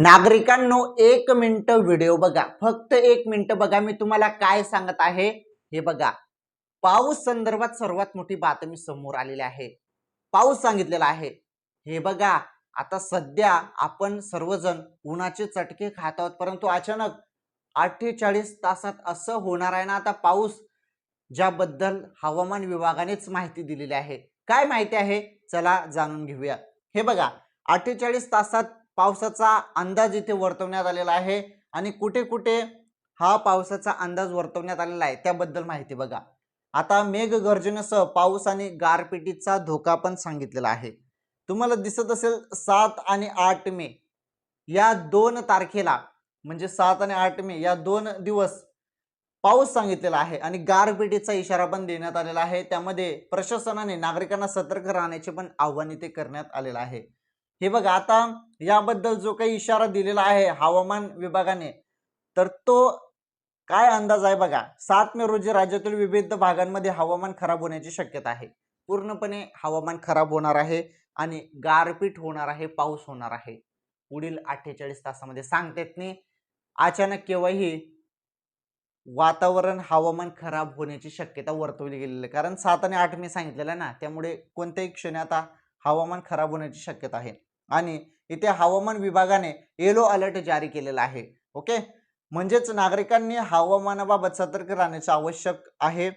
नागरिकांनो, 1 minute video बघा, फक्त 1 minute बघा. मी तुम्हाला काय सांगत आहे हे बघा. पाऊस संदर्भात सर्वात मोठी बातमी समोर आलेली आहे. पाऊस सांगितलेला आहे. हे बघा, आता सध्या आपण सर्वजण उन्हाचे चटके खात आहोत, परंतु अचानक 48 तासात असं होणार आहे ना आता पाऊस, ज्याबद्दल हवामान विभागानेच माहिती दिलेली आहे. काय माहिती आहे चला जाणून घेऊया. हे बघा, 48 तासात पावसाचा अंदाज इथे वर्तवण्यात आलेला आहे आणि कुठे कुठे हा पावसाचा अंदाज वर्तवण्यात आलेला आहे त्याबद्दल माहिती बघा. आता मेघगर्जनेसह पाऊस आणि गारपिटीचा धोका पण सांगितलेला आहे. तुम्हाला दिसत असेल 7 आणि 8 मे या 2 तारखेला, म्हणजे 7 आणि 8 मे या 2 दिवस पाऊस सांगितलेला आहे आणि गारपिटीचा इशारा पण देण्यात आलेला आहे. त्यामध्ये प्रशासनाने नागरिकांना सतर्क राहण्याचे पण आव्हान इथे करण्यात आलेलं आहे. हे बघा, आता याबद्दल जो काही इशारा दिलेला आहे हवामान विभागाने, तर तो काय अंदाज आहे बघा. 7 मे रोजी राज्यातील विविध भागांमध्ये हवामान खराब होण्याची शक्यता आहे. पूर्णपणे हवामान खराब होणार आहे आणि गारपीट होणार आहे, पाऊस होणार आहे. पुढील 48 तासामध्ये सांगता येत नाही, अचानक केव्हाही वातावरण हवामान खराब होण्याची शक्यता वर्तवली गेलेली आहे. कारण 7 आणि 8 मे सांगितलेलं आहे ना, त्यामुळे कोणत्याही क्षणी आता हवामान खराब होण्याची शक्यता आहे. आणि इथे हवामान विभागाने येलो अलर्ट जारी केलेला आहे. ओके, म्हणजेच नागरिकांनी हवामानाबाबत सतर्क राहण्याचे आवश्यक आहे.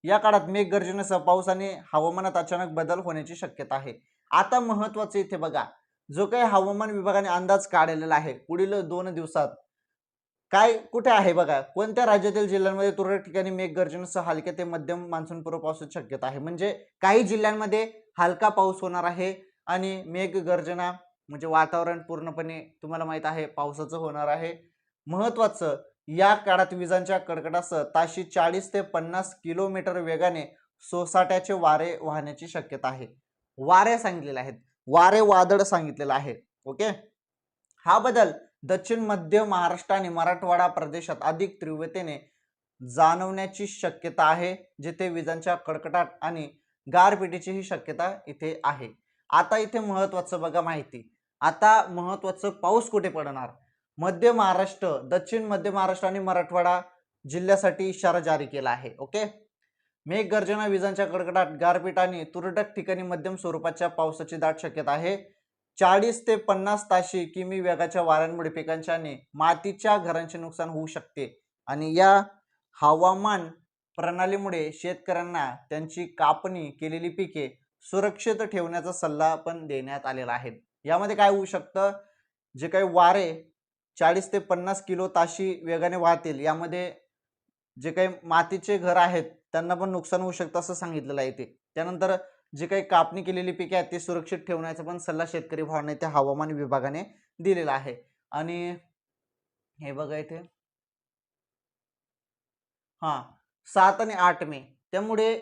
या काळात मेघगर्जनेसह पाऊस आणि हवामानात अचानक बदल होण्याची शक्यता आहे. आता महत्वाचं इथे बघा, जो काही हवामान विभागाने अंदाज काढलेला आहे पुढील 2 दिवसात काय कुठे आहे बघा. कोणत्या राज्यातील जिल्ह्यांमध्ये तुरळक ठिकाणी मेघगर्जनेसह हलक्या ते मध्यम मान्सूनपूर्व पावसाची शक्यता आहे. म्हणजे काही जिल्ह्यांमध्ये हलका पाऊस होणार आहे आणि मेघगर्जना म्हणजे वातावरण पूर्णपणे तुम्हाला माहित आहे पावसाचं होणार आहे. महत्वाचं, या काळात विजांच्या कडकडासह ताशी 40 ते 50 किलोमीटर वेगाने सोसाट्याचे वारे वाहण्याची शक्यता आहे. वारे सांगितलेले आहेत, वारे वादळ सांगितलेलं आहे. ओके, हा बदल दक्षिण मध्य महाराष्ट्र आणि मराठवाडा प्रदेशात अधिक तीव्रतेने जाणवण्याची शक्यता आहे, जिथे विजांच्या कडकडाट आणि गारपिटीची ही शक्यता इथे आहे. आता इथे महत्वाचं बघा माहिती. आता महत्वाचं, पाऊस कुठे पडणार? मध्य महाराष्ट्र, दक्षिण मध्य महाराष्ट्र आणि मराठवाडा जिल्ह्यासाठी इशारा जारी केला आहे. ओके, मेघगर्जना, विजांच्या कडकडाट, गारपीट आणि तुरळक ठिकाणी मध्यम स्वरूपाच्या पावसाची दाट शक्यता आहे. 40 ते 50 ताशी किमी वेगाच्या वाऱ्यांमुळे पिकांच्या आणि मातीच्या घरांचे नुकसान होऊ शकते आणि या हवामान प्रणालीमुळे शेतकऱ्यांना त्यांची कापणी केलेली पिके सुरक्षित ठेवण्याचा सल्ला पण देण्यात आलेला आहे. यामध्ये काय होऊ शकतं, जे काही वारे 40 ते 50 किलो ताशी वेगाने वाहतील, यामध्ये जे काही मातीचे घर आहेत त्यांना पण नुकसान होऊ शकतं असं सांगितलेलं आहे ते. त्यानंतर जे काही कापणी केलेली पिके आहेत ती सुरक्षित ठेवण्याचा पण सल्ला शेतकरी भावांना इथे हवामान विभागाने दिलेला आहे. आणि हे बघा इथे, हा 7 आणि 8 मे, त्यामुळे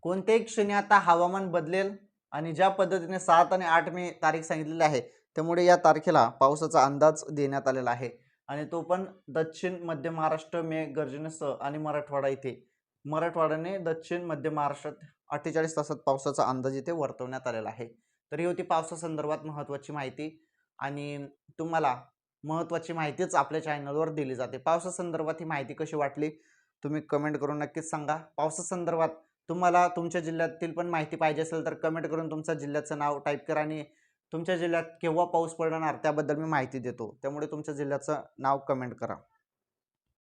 कोणत्याही क्षणी आता हवामान बदलेल आणि ज्या पद्धतीने 7 आणि 8 मे तारीख सांगितलेली आहे त्यामुळे या तारखेला पावसाचा अंदाज देण्यात आलेला आहे आणि तो पण दक्षिण मध्य महाराष्ट्र मेघगर्जनेसह आणि मराठवाडा, इथे मराठवाड्याने दक्षिण मध्य महाराष्ट्रात 48 तासात पावसाचा अंदाज इथे वर्तवण्यात आलेला आहे. तर ही होती पावसासंदर्भात महत्त्वाची माहिती आणि तुम्हाला महत्त्वाची माहितीच आपल्या चॅनलवर दिली जाते. पावसासंदर्भात ही माहिती कशी वाटली तुम्ही कमेंट करून नक्कीच सांगा. पावसासंदर्भात तुम्हाला तुमच्या जिल्ह्यातील पण माहिती पाहिजे असेल तर कमेंट करून तुमच्या जिल्ह्याचं नाव टाईप करा आणि तुमच्या जिल्ह्यात केव्हा पाऊस पडणार त्याबद्दल मी माहिती देतो. त्यामुळे तुमच्या जिल्ह्याचं नाव कमेंट करा.